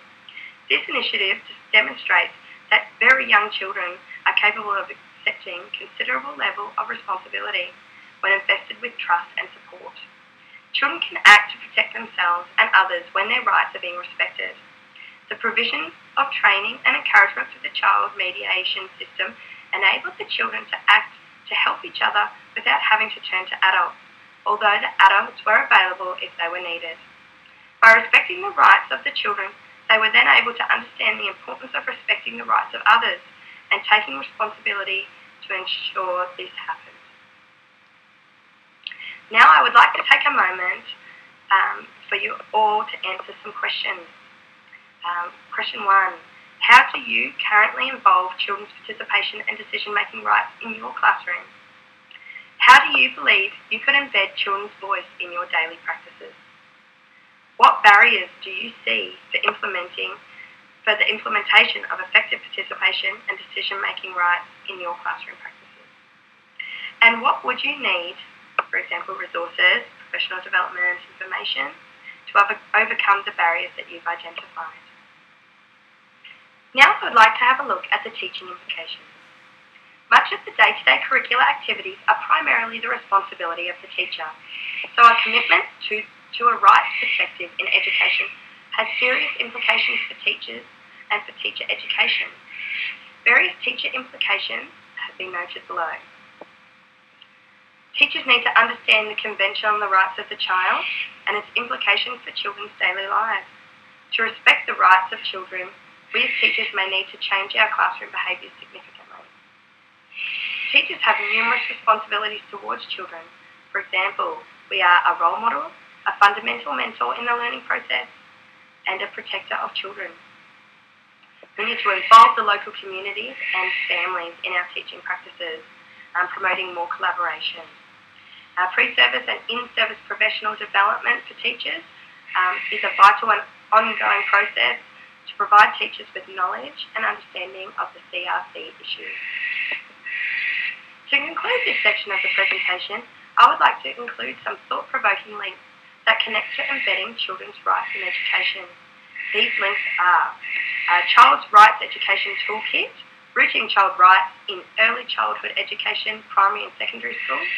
This initiative demonstrates that very young children are capable of accepting considerable level of responsibility when invested with trust and support. Children can act to protect themselves and others when their rights are being respected. The provision of training and encouragement for the child mediation system enabled the children to act to help each other without having to turn to adults, although the adults were available if they were needed. By respecting the rights of the children, they were then able to understand the importance of respecting the rights of others and taking responsibility to ensure this happened. Now I would like to take a moment for you all to answer some questions. Question 1. How do you currently involve children's participation and decision-making rights in your classroom? How do you believe you could embed children's voice in your daily practices? What barriers do you see for the implementation of effective participation and decision-making rights in your classroom practices? And what would you need, for example, resources, professional development, information, to overcome the barriers that you've identified? Now I would like to have a look at the teaching implications. Much of the day-to-day curricular activities are primarily the responsibility of the teacher, so our commitment to a rights perspective in education has serious implications for teachers and for teacher education. Various teacher implications have been noted below. Teachers need to understand the Convention on the Rights of the Child and its implications for children's daily lives. To respect the rights of children, we as teachers may need to change our classroom behaviours significantly. Teachers have numerous responsibilities towards children. For example, we are a role model, a fundamental mentor in the learning process, and a protector of children. We need to involve the local communities and families in our teaching practices, promoting more collaboration. Pre-service and in-service professional development for teachers is a vital and ongoing process to provide teachers with knowledge and understanding of the CRC issues. To conclude this section of the presentation, I would like to include some thought-provoking links that connect to embedding children's rights in education. These links are Child's Rights Education Toolkit, Rooting Child Rights in Early Childhood Education, Primary and Secondary Schools.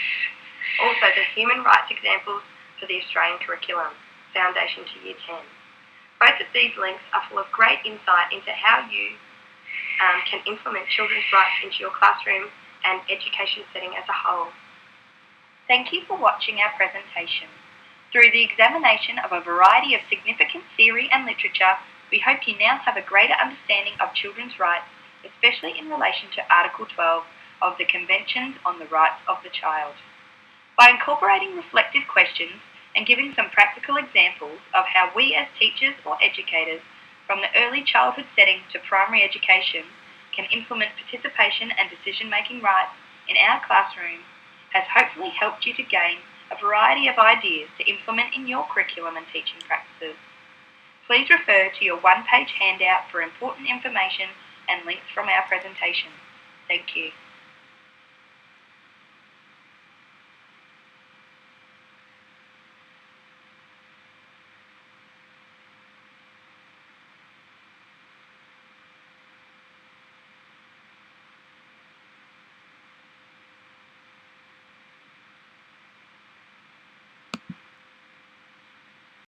Also the Human Rights Examples for the Australian Curriculum, Foundation to Year 10. Both of these links are full of great insight into how you can implement children's rights into your classroom and education setting as a whole. Thank you for watching our presentation. Through the examination of a variety of significant theory and literature, we hope you now have a greater understanding of children's rights, especially in relation to Article 12 of the Conventions on the Rights of the Child. By incorporating reflective questions and giving some practical examples of how we as teachers or educators from the early childhood setting to primary education can implement participation and decision-making rights in our classroom has hopefully helped you to gain a variety of ideas to implement in your curriculum and teaching practices. Please refer to your one-page handout for important information and links from our presentation. Thank you.